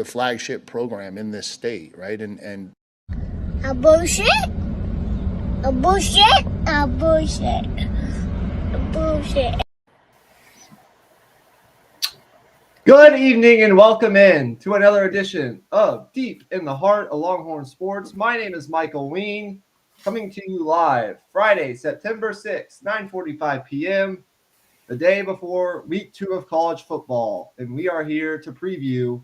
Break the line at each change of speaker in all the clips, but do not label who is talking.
the flagship program in this state, right? And
a bullshit, a bullshit, a bullshit, a bullshit.
Good evening and welcome in to another edition of Deep in the Heart of Longhorn Sports. My name is Michael Ween, coming to you live Friday, September 6th, 9:45 p.m., the day before Week 2 of college football. And we are here to preview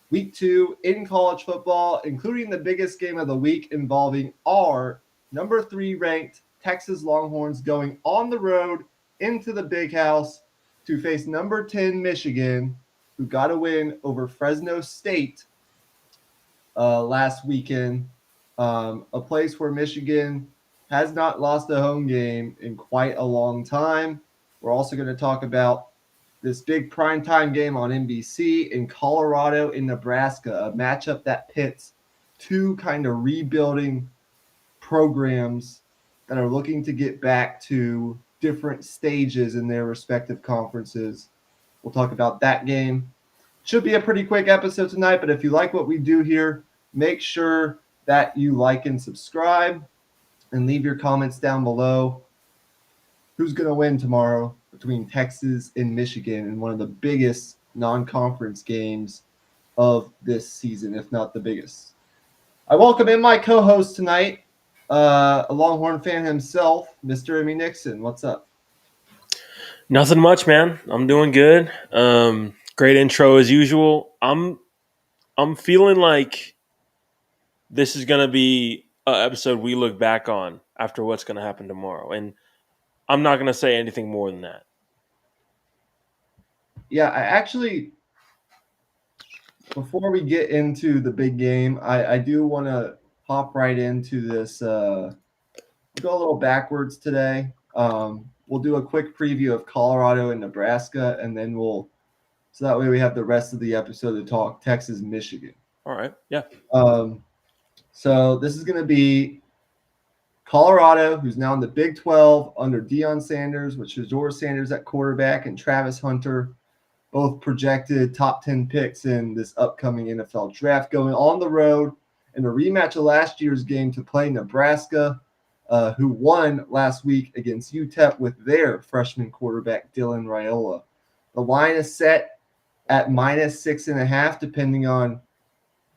Week 2 in college football, including the biggest game of the week involving our number 3 ranked Texas Longhorns going on the road into the Big House to face number 10 Michigan, who got a win over Fresno State last weekend, a place where Michigan has not lost a home game in quite a long time. We're also going to talk about this big primetime game on NBC in Colorado and Nebraska, a matchup that pits two kind of rebuilding programs that are looking to get back to different stages in their respective conferences. We'll talk about that game. Should be a pretty quick episode tonight, but if you like what we do here, make sure that you like and subscribe and leave your comments down below. Who's going to win tomorrow between Texas and Michigan in one of the biggest non-conference games of this season, if not the biggest? I welcome in my co-host tonight, a Longhorn fan himself, Mr. Emmy Nixon. What's up?
Nothing much, man. I'm doing good. Great intro as usual. I'm feeling like this is going to be an episode we look back on after what's going to happen tomorrow. And I'm not going to say anything more than that.
Yeah, I actually, before we get into the big game, I do want to hop right into this. We'll go a little backwards today. We'll do a quick preview of Colorado and Nebraska, and then so that way we have the rest of the episode to talk Texas, Michigan.
All right. Yeah.
So this is going to be Colorado, who's now in the Big 12 under Deion Sanders, with Shedeur Sanders at quarterback and Travis Hunter, both projected top 10 picks in this upcoming NFL draft, going on the road in a rematch of last year's game to play Nebraska, who won last week against UTEP with their freshman quarterback, Dylan Raiola. The line is set at -6.5, depending on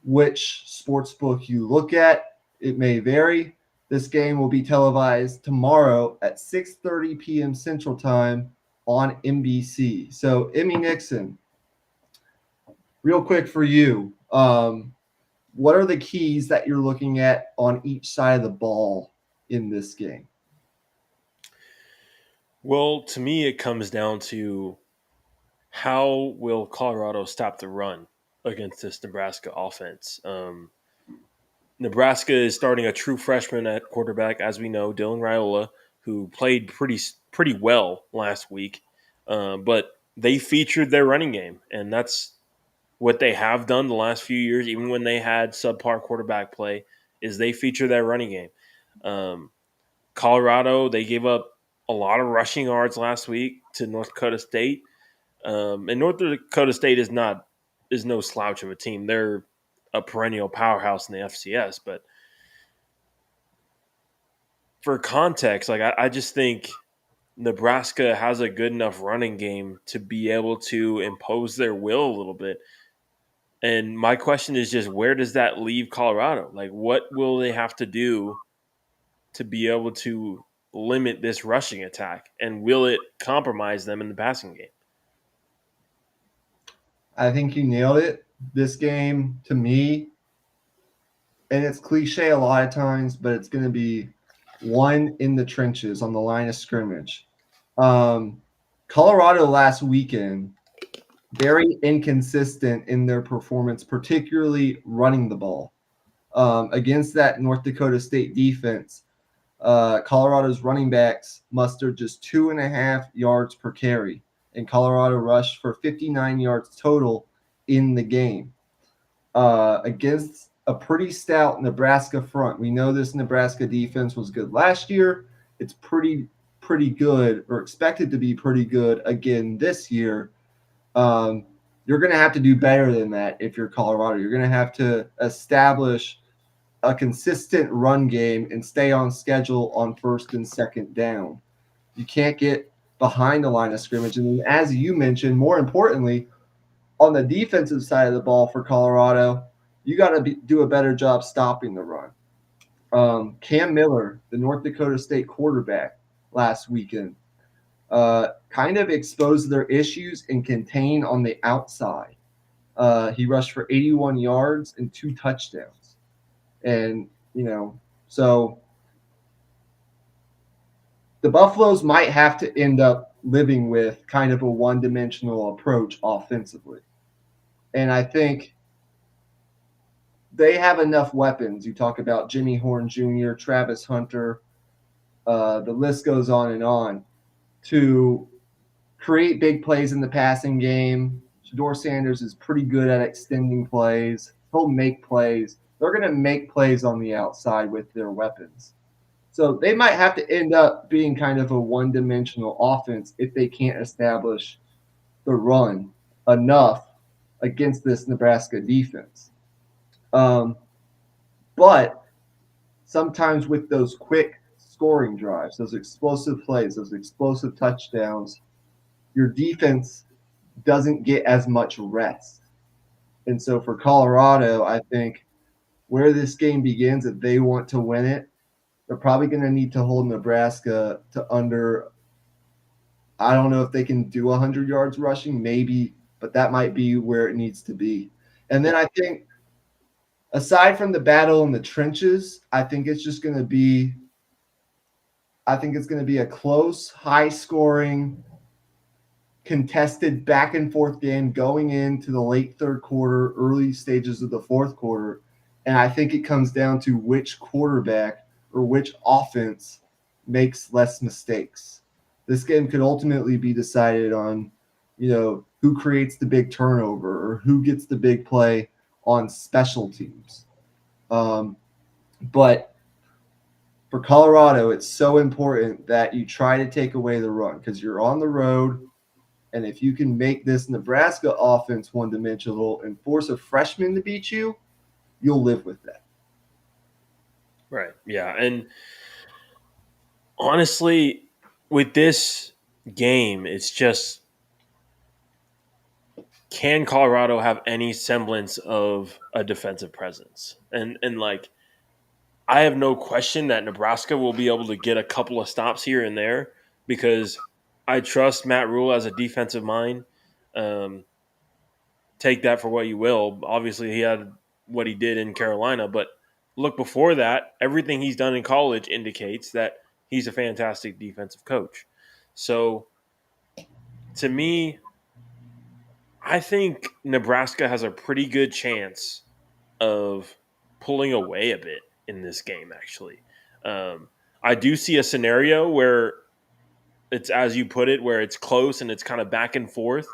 which sportsbook you look at. It may vary. This game will be televised tomorrow at 6:30 p.m. Central Time on NBC. So, Emmy Nixon, real quick for you, what are the keys that you're looking at on each side of the ball in this game?
Well, to me, it comes down to how will Colorado stop the run against this Nebraska offense? Nebraska is starting a true freshman at quarterback, as we know, Dylan Raiola, who played pretty well last week. But they featured their running game, and that's what they have done the last few years, even when they had subpar quarterback play, is they feature their running game. Colorado, they gave up a lot of rushing yards last week to North Dakota State. And North Dakota State is no slouch of a team. They're a perennial powerhouse in the FCS. But for context, I just think Nebraska has a good enough running game to be able to impose their will a little bit. And my question is just, where does that leave Colorado? What will they have to do to be able to limit this rushing attack? And will it compromise them in the passing game?
I think you nailed it. This game, to me, and it's cliche a lot of times, but it's going to be one in the trenches on the line of scrimmage. Colorado last weekend, very inconsistent in their performance, particularly running the ball. Against that North Dakota State defense, Colorado's running backs mustered just 2.5 yards per carry, and Colorado rushed for 59 yards total in the game. Against a pretty stout Nebraska front. We know this Nebraska defense was good last year. It's pretty good, or expected to be pretty good again this year. You're going to have to do better than that if you're Colorado. You're going to have to establish a consistent run game and stay on schedule on first and second down. You can't get behind the line of scrimmage. And as you mentioned, more importantly, on the defensive side of the ball for Colorado, you got to do a better job stopping the run. Cam Miller, the North Dakota State quarterback last weekend, kind of exposed their issues and contain on the outside. He rushed for 81 yards and 2 touchdowns. And, so the Buffaloes might have to end up living with kind of a one-dimensional approach offensively. And I think they have enough weapons. You talk about Jimmy Horn Jr., Travis Hunter, the list goes on, to create big plays in the passing game. Shedeur Sanders is pretty good at extending plays. He'll make plays. They're going to make plays on the outside with their weapons. So they might have to end up being kind of a one-dimensional offense if they can't establish the run enough against this Nebraska defense. But sometimes with those quick scoring drives, those explosive plays, those explosive touchdowns, your defense doesn't get as much rest. And so for Colorado, I think where this game begins, if they want to win it, they're probably going to need to hold Nebraska to under, I don't know if they can do 100 yards rushing, maybe, but that might be where it needs to be. And then I think aside from the battle in the trenches, I think it's going to be a close, high-scoring, contested back-and-forth game going into the late third quarter, early stages of the fourth quarter. And I think it comes down to which quarterback or which offense makes less mistakes. This game could ultimately be decided on, who creates the big turnover or who gets the big play on special teams. But for Colorado, it's so important that you try to take away the run because you're on the road. And if you can make this Nebraska offense one-dimensional and force a freshman to beat you, you'll live with that.
Right. Yeah. And honestly, with this game, it's just, can Colorado have any semblance of a defensive presence? And like, I have no question that Nebraska will be able to get a couple of stops here and there because I trust Matt Rule as a defensive mind. Take that for what you will. Obviously, he had what he did in Carolina, but look, before that, everything he's done in college indicates that he's a fantastic defensive coach. So, to me, I think Nebraska has a pretty good chance of pulling away a bit in this game, actually. I do see a scenario where it's, as you put it, where it's close and it's kind of back and forth.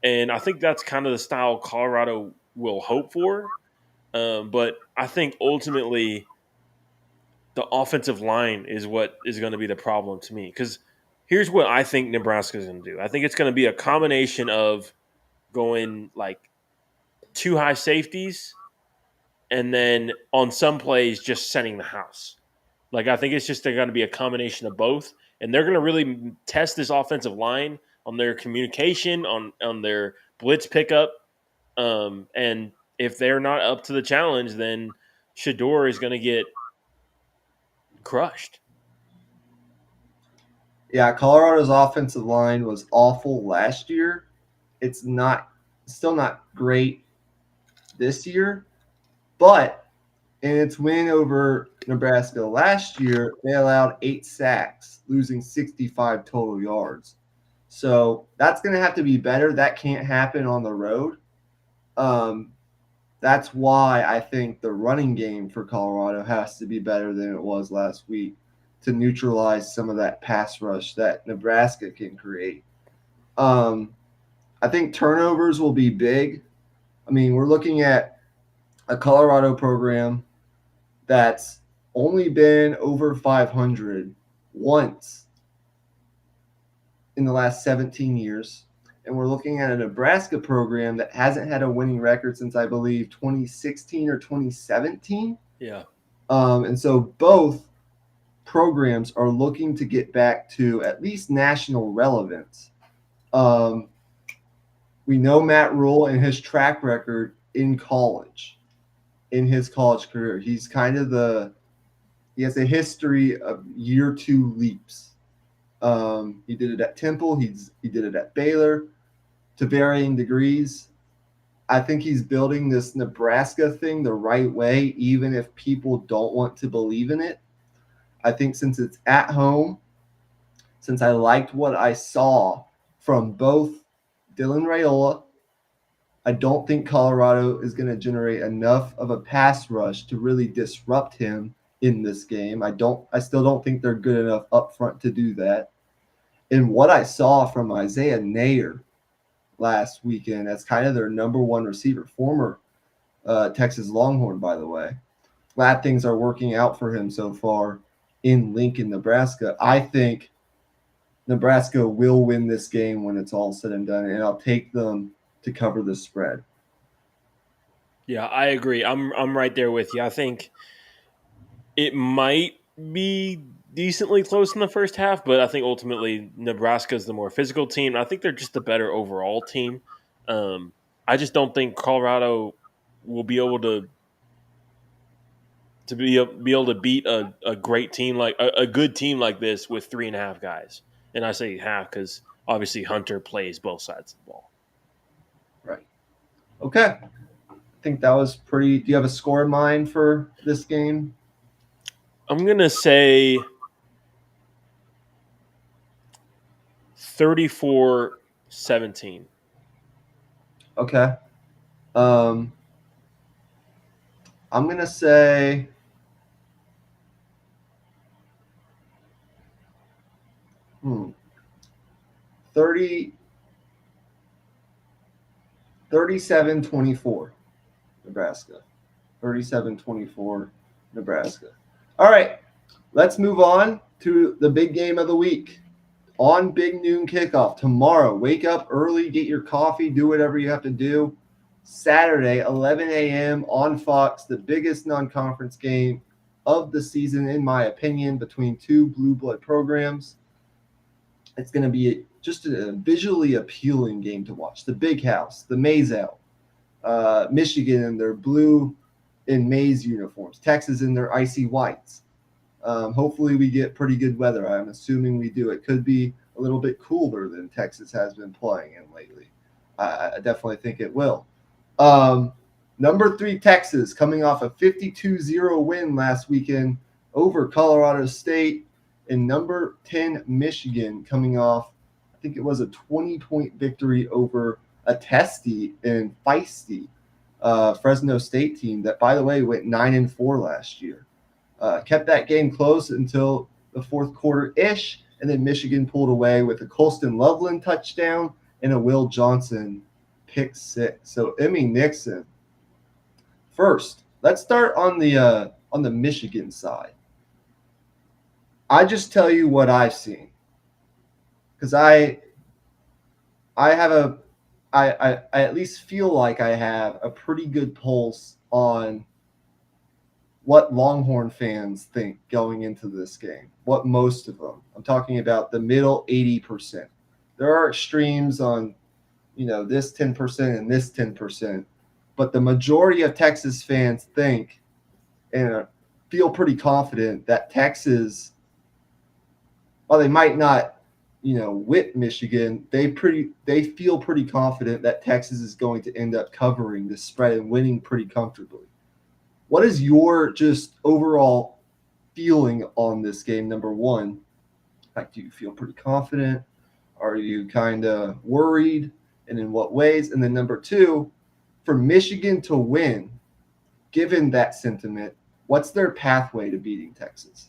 And I think that's kind of the style Colorado will hope for. But I think ultimately the offensive line is what is going to be the problem to me. Because here's what I think Nebraska is going to do. I think it's going to be a combination of going like 2 high safeties and then on some plays just setting the house. Like I think it's just going to be a combination of both. And they're going to really test this offensive line on their communication, on their blitz pickup. And if they're not up to the challenge, then Shedeur is going to get crushed.
Yeah, Colorado's offensive line was awful last year. It's still not great this year, but in its win over Nebraska last year, they allowed 8 sacks, losing 65 total yards. So that's going to have to be better. That can't happen on the road. That's why I think the running game for Colorado has to be better than it was last week to neutralize some of that pass rush that Nebraska can create. I think turnovers will be big. I mean, we're looking at a Colorado program that's only been over 500 once in the last 17 years. and we're looking at a Nebraska program that hasn't had a winning record since, I believe, 2016 or 2017.
Yeah.
And so both programs are looking to get back to at least national relevance. We know Matt Rule and his track record in college, in his college career. He's kind of he has a history of year two leaps. He did it at Temple. He did it at Baylor to varying degrees. I think he's building this Nebraska thing the right way, even if people don't want to believe in it. I think since it's at home, since I liked what I saw from both Dylan Raiola, I don't think Colorado is going to generate enough of a pass rush to really disrupt him in this game. I still don't think they're good enough up front to do that. And what I saw from Isaiah Nayer last weekend as kind of their number one receiver, former Texas Longhorn, by the way. Glad things are working out for him so far in Lincoln, Nebraska. I think Nebraska will win this game when it's all said and done, and I'll take them to cover the spread.
Yeah, I agree. I'm right there with you. I think it might be decently close in the first half, but I think ultimately Nebraska is the more physical team. I think they're just the better overall team. I just don't think Colorado will be able to be able to beat a great team like a good team like this with 3.5 guys. And I say half because obviously Hunter plays both sides of the ball.
Right. Okay. I think that was pretty. Do you have a score in mind for this game?
I'm gonna say 34-17.
Okay. I'm gonna say 30 37-24 Nebraska. 37-24 Nebraska. All right. Let's move on to the big game of the week. On big noon kickoff tomorrow. Wake up early, get your coffee, do whatever you have to do. Saturday, 11 a.m. on Fox, the biggest non-conference game of the season, in my opinion, between two blue blood programs. It's going to be just a visually appealing game to watch. The Big House, the Maize Owl, Michigan in their blue and maize uniforms, Texas in their icy whites. Hopefully we get pretty good weather. I'm assuming we do. It could be a little bit cooler than Texas has been playing in lately. I definitely think it will. Number 3 Texas coming off a 52-0 win last weekend over Colorado State, and number 10 Michigan coming off, I think it was a 20-point victory over a testy and feisty Fresno State team that, by the way, went 9-4 last year. Kept that game close until the fourth quarter-ish, and then Michigan pulled away with a Colston Loveland touchdown and a Will Johnson pick six. So Emmy Nixon. First, let's start on the Michigan side. I just tell you what I've seen, because I at least feel like I have a pretty good pulse on what Longhorn fans think going into this game. What most of them. I'm talking about the middle 80%. There are extremes on, this 10% and this 10%, but the majority of Texas fans think and feel pretty confident that Texas, while they might not, whip Michigan, they feel pretty confident that Texas is going to end up covering the spread and winning pretty comfortably. What is your just overall feeling on this game, number one? Like, do you feel pretty confident? Are you kind of worried? And in what ways? And then number two, for Michigan to win, given that sentiment, what's their pathway to beating Texas?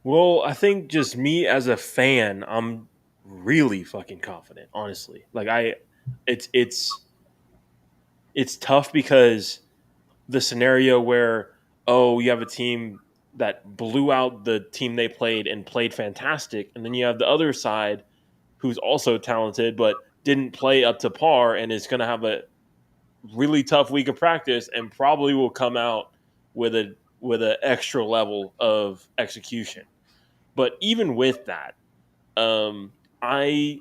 Well, I think just me as a fan, I'm really fucking confident, honestly. Like it's tough because the scenario where you have a team that blew out the team they played and played fantastic, and then you have the other side who's also talented, but didn't play up to par and is going to have a really tough week of practice and probably will come out with an extra level of execution. But even with that, I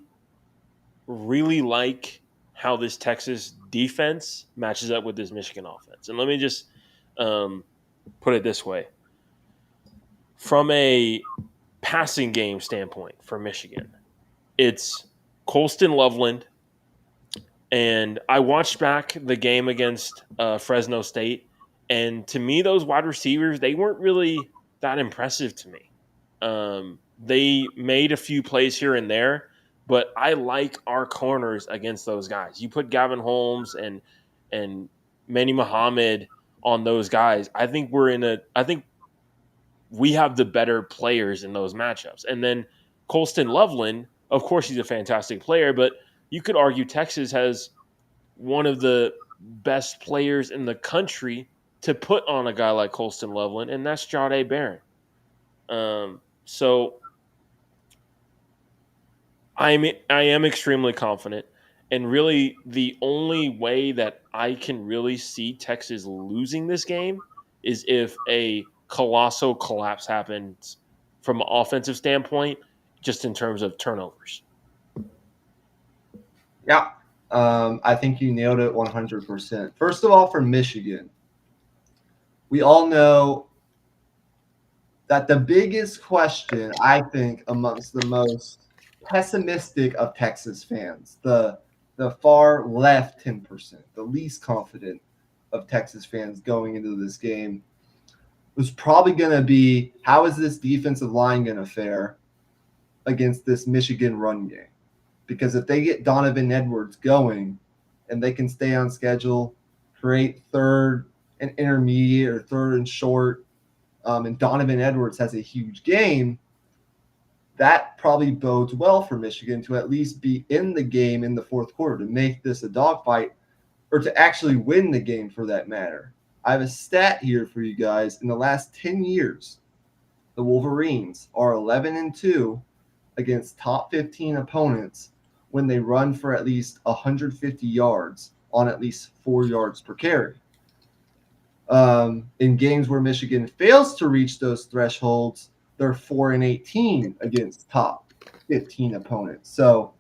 really like how this Texas defense matches up with this Michigan offense. And let me just put it this way: from a passing game standpoint for Michigan, it's Colston Loveland. And I watched back the game against Fresno State, and to me, those wide receivers, they weren't really that impressive to me. They made a few plays here and there, but I like our corners against those guys. You put Gavin Holmes and Manny Muhammad on those guys. I think we have the better players in those matchups. And then Colston Loveland, of course, he's a fantastic player, but you could argue Texas has one of the best players in the country to put on a guy like Colston Loveland, and that's Jahdae Barron. So I am extremely confident, and really the only way that I can really see Texas losing this game is if a colossal collapse happens from an offensive standpoint, just in terms of turnovers.
Yeah, I think you nailed it 100%. First of all, for Michigan, we all know that the biggest question, I think, amongst the most pessimistic of Texas fans, the far left 10%, the least confident of Texas fans going into this game, was probably going to be, how is this defensive line going to fare against this Michigan run game? Because if they get Donovan Edwards going and they can stay on schedule, create third and intermediate or third and short, and Donovan Edwards has a huge game, that probably bodes well for Michigan to at least be in the game in the fourth quarter, to make this a dogfight or to actually win the game for that matter. I have a stat here for you guys. In the last 10 years, the Wolverines are 11-2 against top 15 opponents when they run for at least 150 yards on at least 4 yards per carry. In games where Michigan fails to reach those thresholds, they're 4-18 against top 15 opponents. So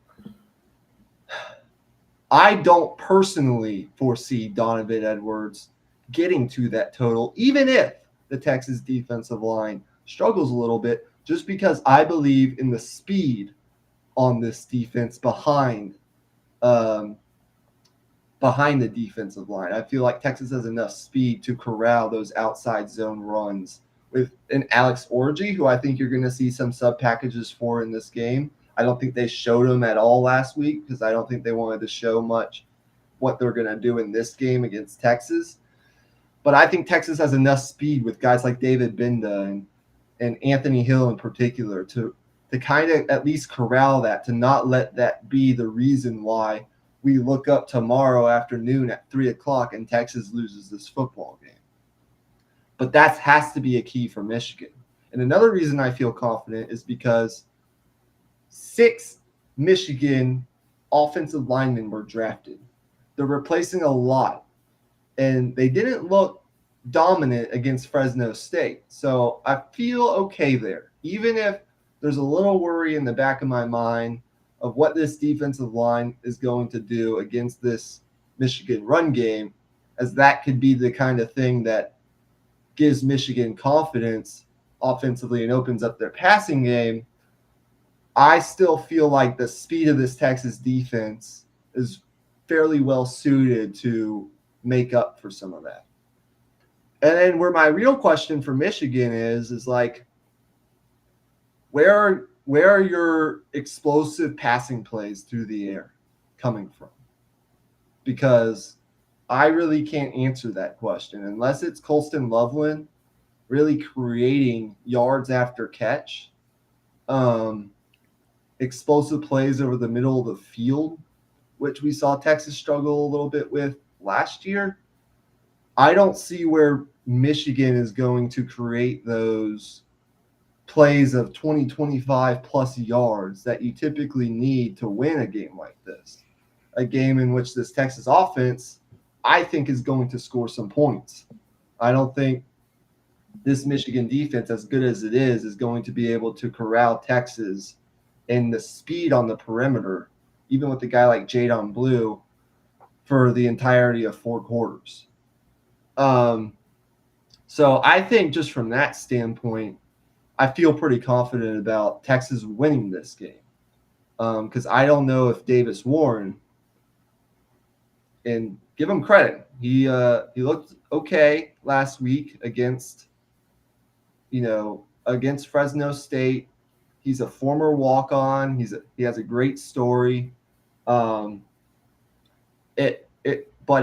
I don't personally foresee Donovan Edwards getting to that total, even if the Texas defensive line struggles a little bit, just because I believe in the speed on this defense behind the defensive line. I feel like Texas has enough speed to corral those outside zone runs with an Alex Orji, who I think you're going to see some sub packages for in this game. I don't think they showed him at all last week because I don't think they wanted to show much what they're going to do in this game against Texas. But I think Texas has enough speed with guys like David Binda and Anthony Hill in particular to kind of at least corral that, to not let that be the reason why we look up tomorrow afternoon at 3:00 and Texas loses this football game. But that has to be a key for Michigan. And another reason I feel confident is because 6 Michigan offensive linemen were drafted. They're replacing a lot, and they didn't look dominant against Fresno State. So I feel okay there, even if there's a little worry in the back of my mind of what this defensive line is going to do against this Michigan run game, as that could be the kind of thing that gives Michigan confidence offensively and opens up their passing game. I still feel like the speed of this Texas defense is fairly well suited to make up for some of that. And then where my real question for Michigan is like, where are your explosive passing plays through the air coming from? Because I really can't answer that question unless it's Colston Loveland really creating yards after catch, explosive plays over the middle of the field, which we saw Texas struggle a little bit with last year. I don't see where Michigan is going to create those plays of 20, 25 plus yards that you typically need to win a game like this. A game in which this Texas offense, I think, is going to score some points. I don't think this Michigan defense, as good as it is going to be able to corral Texas and the speed on the perimeter, even with a guy like Jadon Blue, for the entirety of 4 quarters. So I think just from that standpoint, I feel pretty confident about Texas winning this game. Because I don't know if Davis Warren, and give him credit, he looked okay last week against Fresno State. He's a former walk-on. He has a great story. But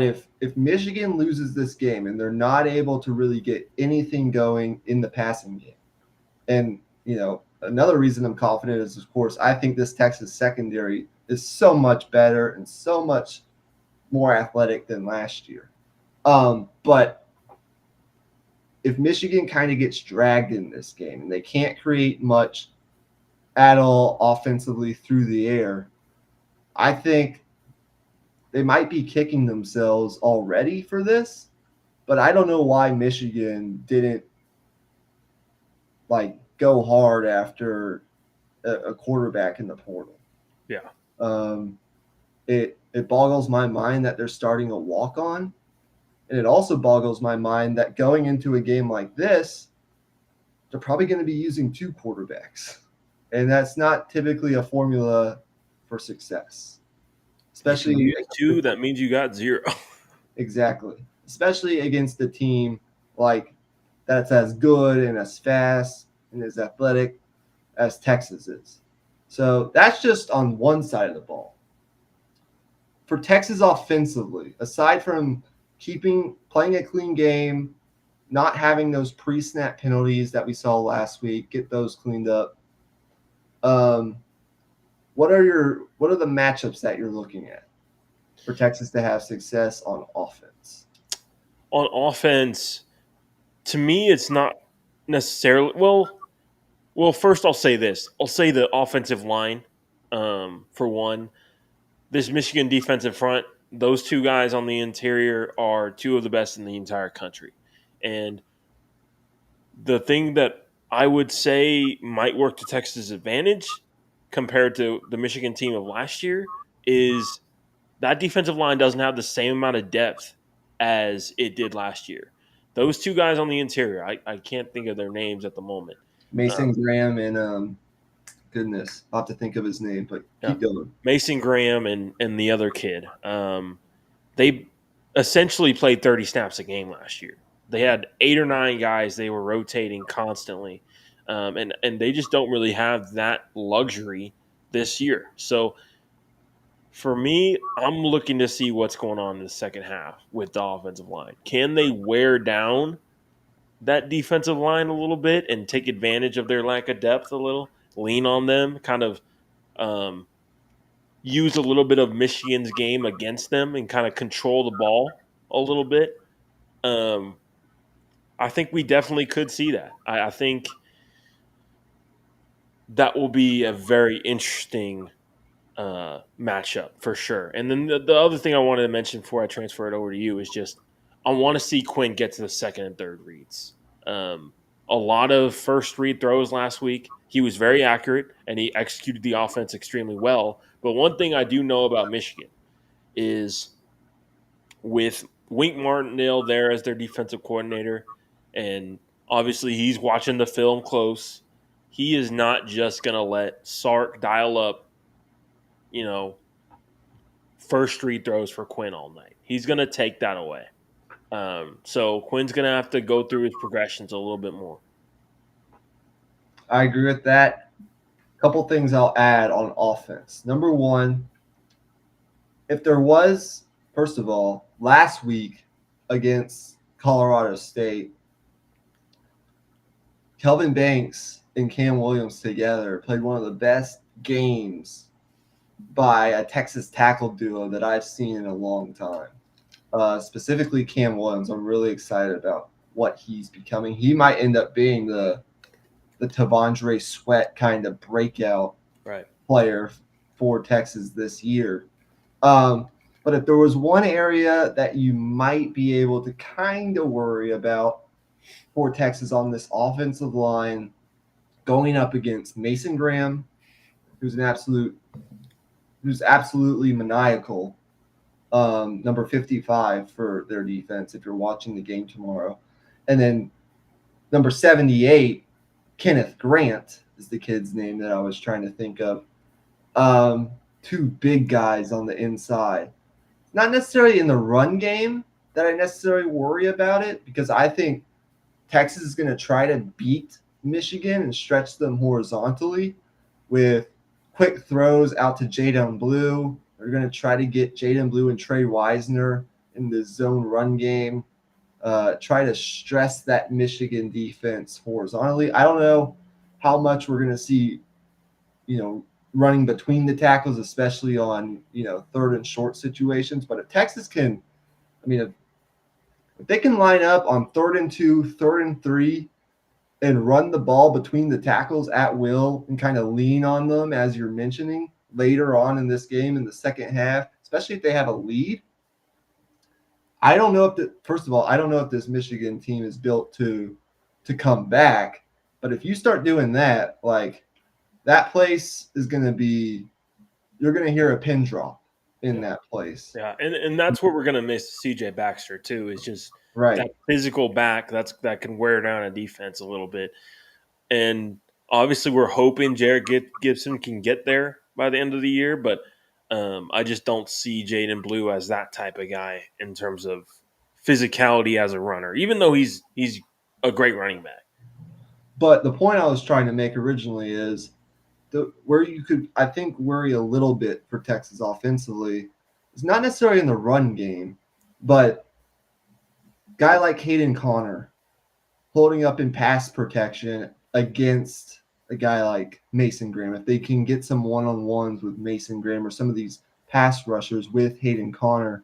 if Michigan loses this game and they're not able to really get anything going in the passing game, and another reason I'm confident is, of course, I think this Texas secondary is so much better and so much more athletic than last year. But if Michigan kind of gets dragged in this game and they can't create much at all offensively through the air, I think they might be kicking themselves already for this. But I don't know why Michigan didn't go hard after a quarterback in the portal.
Yeah.
It boggles my mind that they're starting a walk-on. And it also boggles my mind that going into a game like this, they're probably going to be using 2 quarterbacks. And that's not typically a formula for success. Especially
you use 2, that means you got 0.
Exactly. Especially against a team like that's as good and as fast and as athletic as Texas is. So that's just on one side of the ball. For Texas offensively, aside from playing a clean game, not having those pre-snap penalties that we saw last week, get those cleaned up. What are the matchups that you're looking at for Texas to have success on offense?
On offense, to me, it's not necessarily well. First, I'll say this. I'll say the offensive line, for one. This Michigan defensive front, those 2 guys on the interior are 2 of the best in the entire country. And the thing that I would say might work to Texas' advantage compared to the Michigan team of last year is that defensive line doesn't have the same amount of depth as it did last year. Those 2 guys on the interior, I can't think of their names at the moment.
Mason Graham and goodness, I'll have to think of his name, but keep going.
Mason Graham and the other kid. They essentially played 30 snaps a game last year. They had 8 or 9 guys they were rotating constantly, and they just don't really have that luxury this year. So for me, I'm looking to see what's going on in the second half with the offensive line. Can they wear down that defensive line a little bit and take advantage of their lack of depth a little, lean on them, kind of use a little bit of Michigan's game against them and kind of control the ball a little bit? I think we definitely could see that. I think that will be a very interesting matchup for sure. And then the other thing I wanted to mention before I transfer it over to you is just I want to see Quinn get to the second and third reads. A lot of first read throws last week. He was very accurate and he executed the offense extremely well. But one thing I do know about Michigan is with Wink Martindale there as their defensive coordinator, and obviously he's watching the film close, he is not just going to let Sark dial up, first read throws for Quinn all night. He's going to take that away. So Quinn's going to have to go through his progressions a little bit more.
I agree with that. A couple things I'll add on offense. Number one, if there was, first of all, last week against Colorado State, Kelvin Banks and Cam Williams together played one of the best games by a Texas tackle duo that I've seen in a long time. Specifically Cam Williams. I'm really excited about what he's becoming. He might end up being the the Tavondre Sweat kind of breakout
Right.
player for Texas this year. But if there was one area that you might be able to kind of worry about for Texas on this offensive line, going up against Mason Graham, who's absolutely maniacal, number 55 for their defense. If you're watching the game tomorrow, and then number 78, Kenneth Grant is the kid's name that I was trying to think of. Two big guys on the inside. Not necessarily in the run game that I necessarily worry about it, because I think Texas is going to try to beat Michigan and stretch them horizontally with quick throws out to Jaden Blue. They're going to try to get Jaden Blue and Trey Wisner in the zone run game. Try to stress that Michigan defense horizontally. I don't know how much we're going to see, running between the tackles, especially on, third and short situations. But if Texas can, if they can line up on 3rd and 2, 3rd and 3, and run the ball between the tackles at will and kind of lean on them, as you're mentioning, later on in this game in the second half, especially if they have a lead. I don't know if this Michigan team is built to come back. But if you start doing that, like, that place is going to be – you're going to hear a pin drop in that place.
Yeah, and that's what we're going to miss CJ Baxter too, is just
Right.
that physical back that can wear down a defense a little bit. And obviously we're hoping Jared Gibson can get there by the end of the year, but I just don't see Jaden Blue as that type of guy in terms of physicality as a runner, even though he's a great running back.
But the point I was trying to make originally is where you could, I think, worry a little bit for Texas offensively is not necessarily in the run game, but guy like Hayden Connor holding up in pass protection against a guy like Mason Graham. If they can get some one-on-ones with Mason Graham or some of these pass rushers with Hayden Connor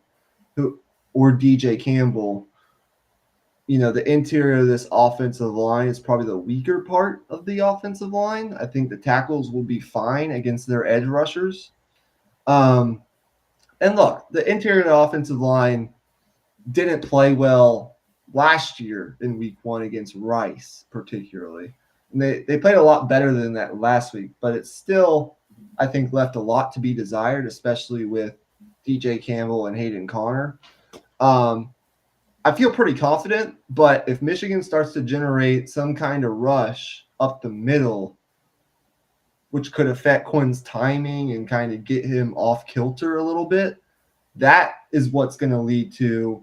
or DJ Campbell, the interior of this offensive line is probably the weaker part of the offensive line. I think the tackles will be fine against their edge rushers. And look, the interior of the offensive line didn't play well last year in week 1 against Rice, particularly. And they played a lot better than that last week, but it still, I think, left a lot to be desired, especially with DJ Campbell and Hayden Connor. I feel pretty confident, but if Michigan starts to generate some kind of rush up the middle, which could affect Quinn's timing and kind of get him off kilter a little bit, that is what's going to lead to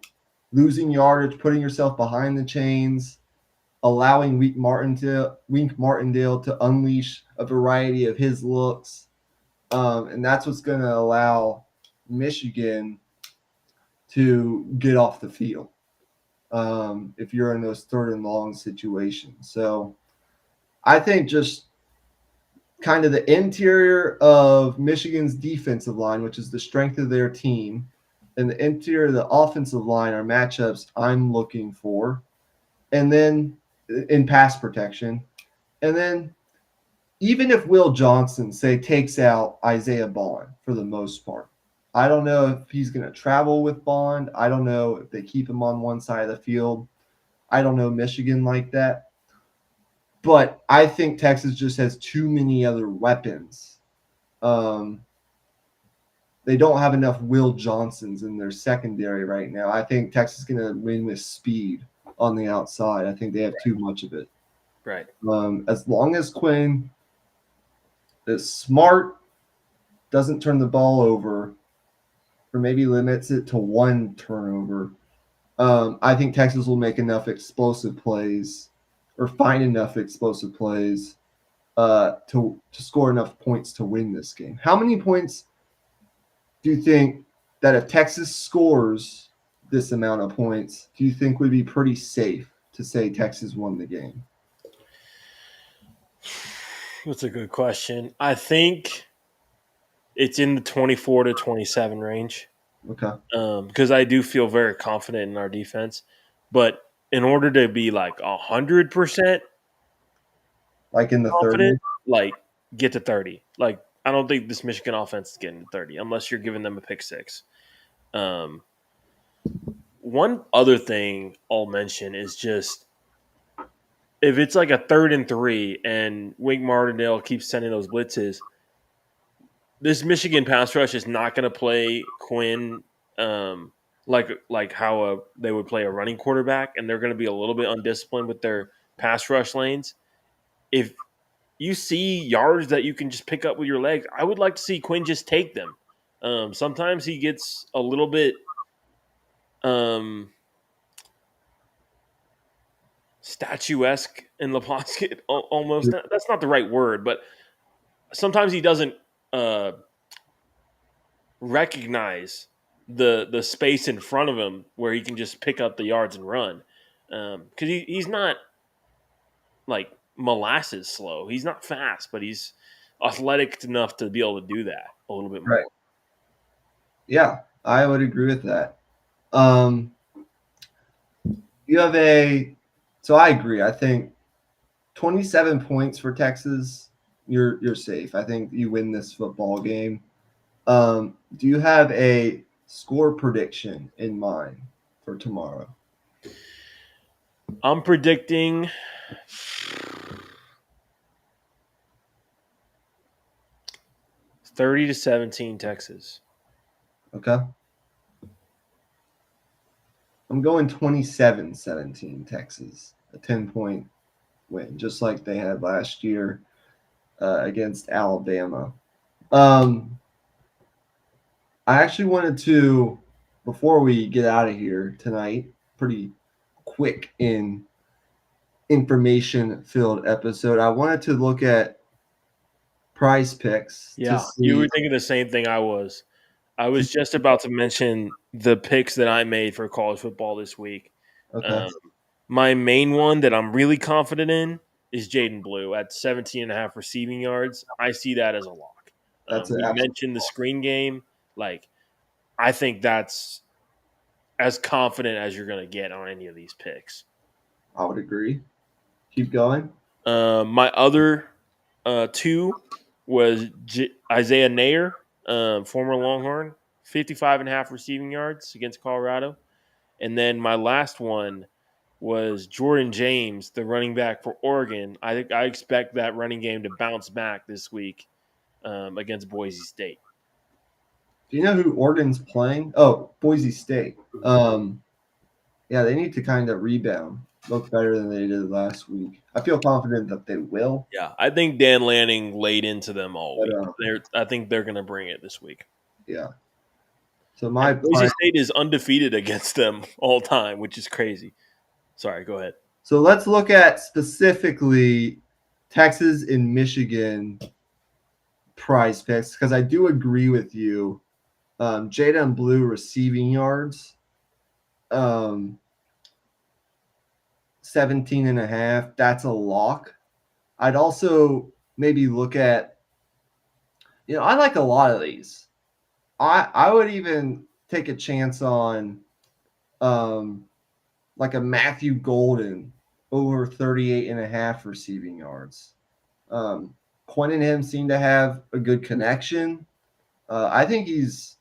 losing yardage, putting yourself behind the chains, allowing Wink Martindale to unleash a variety of his looks. And that's what's going to allow Michigan to get off the field. If you're in those 3rd and long situations. So I think just kind of the interior of Michigan's defensive line, which is the strength of their team, and the interior of the offensive line are matchups I'm looking for. And then in pass protection. And then even if Will Johnson, say, takes out Isaiah Bond for the most part, I don't know if he's going to travel with Bond. I don't know if they keep him on one side of the field. I don't know Michigan like that. But I think Texas just has too many other weapons. They don't have enough Will Johnsons in their secondary right now. I think Texas is going to win with speed on the outside. I think they have too much of it.
Right.
As long as Quinn is smart, doesn't turn the ball over, or maybe limits it to 1 turnover, I think Texas will make enough explosive plays or find enough explosive plays to score enough points to win this game. How many points do you think that if Texas scores this amount of points, do you think would be pretty safe to say Texas won the game?
That's a good question. I think it's in the 24 to 27 range.
Okay.
Because I do feel very confident in our defense. But in order to be like 100%,
like in the
confident,
30s.
like get to 30. Like I don't think this Michigan offense is getting to 30 unless you're giving them a pick six. One other thing I'll mention is just if it's like a 3rd and 3 and Wink Martindale keeps sending those blitzes, this Michigan pass rush is not going to play Quinn like how they would play a running quarterback, and they're going to be a little bit undisciplined with their pass rush lanes. If you see yards that you can just pick up with your legs, I would like to see Quinn just take them. Sometimes he gets a little bit statuesque in the pocket, almost. That's not the right word, but sometimes he doesn't recognize the space in front of him where he can just pick up the yards and run. Because he's not like molasses slow. He's not fast, but he's athletic enough to be able to do that a little bit more.
Right. Yeah, I would agree with that. Um, you have so I agree. I think 27 points for Texas, you're safe. I think you win this football game. Do you have a score prediction in mind for tomorrow?
I'm predicting 30-17 Texas.
Okay. I'm going 27-17 Texas, a 10-point win, just like they had last year against Alabama. I actually wanted to, before we get out of here tonight, pretty quick in information-filled episode, I wanted to look at Prize Picks to
Yeah, you
see.
were thinking the same thing I was. I was just about to mention the picks that I made for college football this week.
Okay,
Um, my main one that I'm really confident in is Jaden Blue at 17.5 receiving yards. I see that as a lock.
that's an
We
absolute.
mentioned the screen game. Like, I think that's as confident as you're going to get on any of these picks.
I would agree. Keep going.
My other two was Isaiah Nair, former Longhorn, 55.5 receiving yards against Colorado. And then my last one was Jordan James, the running back for Oregon. I expect that running game to bounce back this week against Boise State.
Do you know who Oregon's playing? Oh, Boise State. Yeah, they need to kind of rebound, look better than they did last week. I feel confident that they will.
Yeah, I think Dan Lanning laid into them all
But
week. I think they're going to bring it this week.
yeah. So
And Boise State is undefeated against them all time, which is crazy. Sorry, go ahead.
So let's look at specifically Texas and Michigan prize picks because I do agree with you. Jaden Blue receiving yards, 17 and a half. That's a lock. I'd also maybe look at, I like a lot of these. I would even take a chance on like a Matthew Golden over 38 and a half receiving yards. Quinn and him seem to have a good connection. I think he's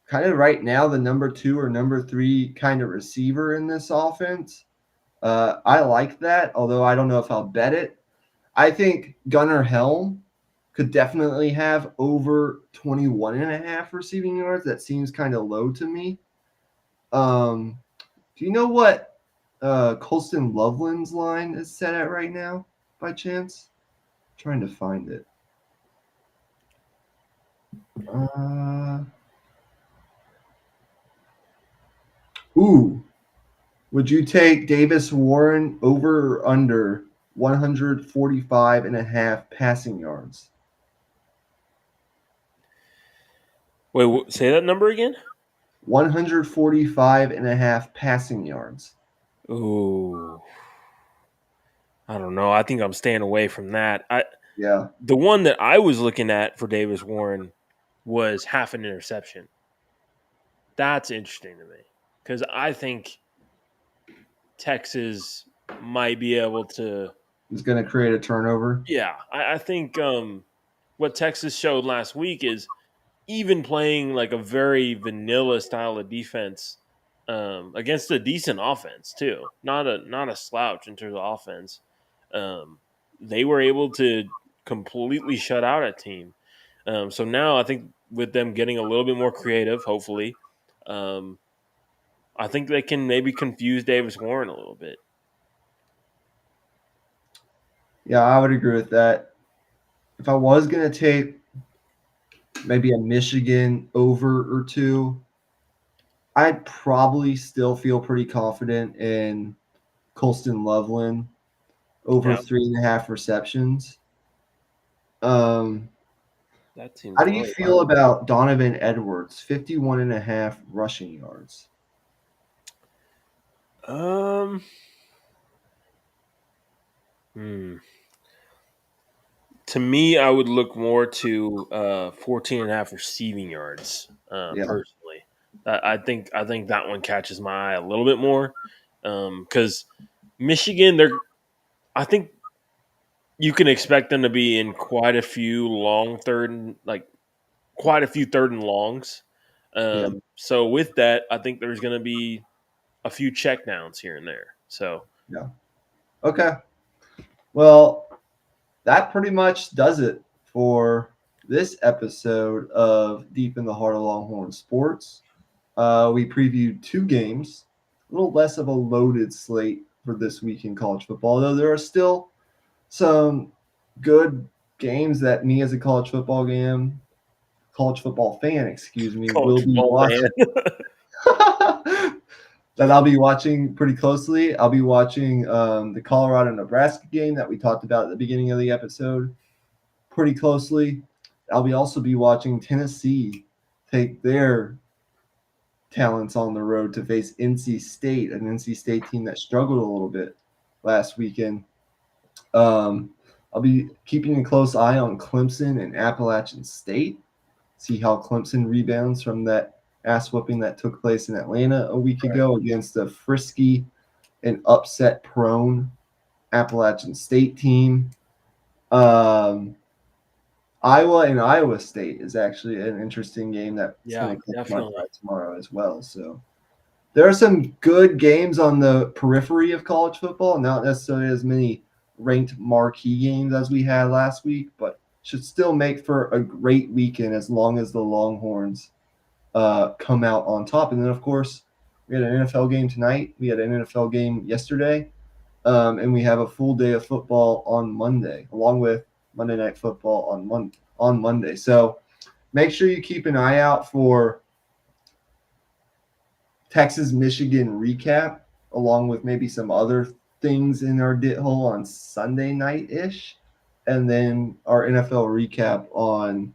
kind of right now the number 2 or number 3 kind of receiver in this offense. I like that, although I don't know if I'll bet it. I think Gunnar Helm could definitely have over 21 and a half receiving yards. That seems kind of low to me. Do you know what Colston Loveland's line is set at right now, by chance? I'm trying to find it. Would you take Davis Warren over or under 145 and a half passing yards?
Wait, say that number again?
145 and a half passing yards.
Ooh. I don't know. I think I'm staying away from that.
Yeah.
The one that I was looking at for Davis Warren was half an interception. That's interesting to me because I think Texas might be able to
is going to create a turnover.
Yeah, I think what Texas showed last week is even playing like a very vanilla style of defense against a decent offense too, not a slouch in terms of offense. Um, they were able to completely shut out a team. So now I think with them getting a little bit more creative, hopefully, um, I think they can maybe confuse Davis Warren a little bit.
Yeah, I would agree with that. If I was going to take maybe a Michigan over or two, I'd probably still feel pretty confident in Colston Loveland over
Yeah,
3.5 receptions. Um,
that seems
how do you
low.
feel about Donovan Edwards, 51.5 rushing yards?
Um, hmm. To me, I would look more to 14 and a half receiving yards
Yeah,
personally. I think that one catches my eye a little bit more because Michigan, I think you can expect them to be in quite a few quite a few third and longs.
yeah,
So with that, I think there's going to be a few checkdowns here and there. So
yeah. Okay. Well, that pretty much does it for this episode of Deep in the Heart of Longhorn Sports. We previewed 2 games, a little less of a loaded slate for this week in college football, though there are still some good games that me as a college football fan, excuse me,
college
will be
football
watching.
fan.
That I'll be watching pretty closely. I'll be watching the Colorado Nebraska game that we talked about at the beginning of the episode pretty closely. I'll be also be watching Tennessee take their talents on the road to face NC State, an NC State team that struggled a little bit last weekend. Um, I'll be keeping a close eye on Clemson and Appalachian State, see how Clemson rebounds from that ass whooping that took place in Atlanta a week ago against a frisky and upset prone Appalachian State team. Um, Iowa and Iowa State is actually an interesting game that's
Yeah,
going to catch my
definitely.
eye tomorrow as well. So there are some good games on the periphery of college football, not necessarily as many ranked marquee games as we had last week, but should still make for a great weekend as long as the Longhorns come out on top. And then, of course, we had an NFL game tonight. We had an NFL game yesterday. And we have a full day of football on Monday, along with Monday Night Football on Monday. So make sure you keep an eye out for Texas Michigan recap, along with maybe some other things in our dit hole on Sunday night ish, and then our NFL recap on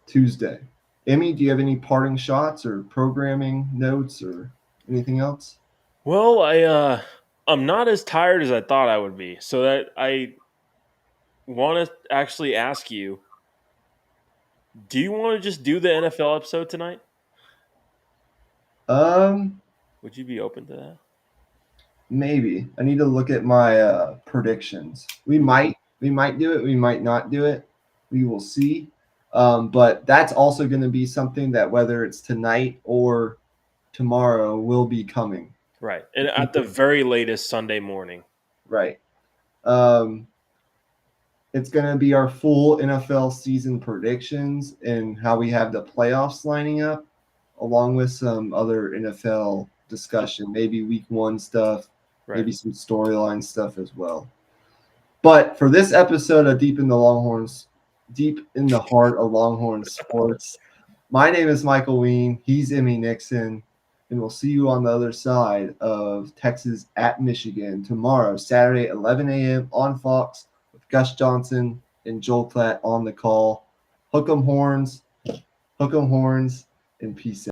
Tuesday. Emmy, do you have any parting shots or programming notes or anything else?
Well, I'm not as tired as I thought I would be. So that I want to actually ask you, do you want to just do the NFL episode tonight?
Um,
Would you be open to that?
Maybe. I need to look at my predictions. We might do it. We might not do it. We will see. But that's also going to be something that whether it's tonight or tomorrow will be coming.
Right. And at the very latest Sunday morning.
Right. Um, it's going to be our full NFL season predictions and how we have the playoffs lining up, along with some other NFL discussion, maybe week 1 stuff,
Right.
maybe some storyline stuff as well. But for this episode of Deep in the Heart of Longhorn Sports, my name is Michael Ween. He's Emmy Nixon. And we'll see you on the other side of Texas at Michigan tomorrow, Saturday, 11 a.m. on Fox with Gus Johnson and Joel Klatt on the call. Hook 'em horns, and peace out.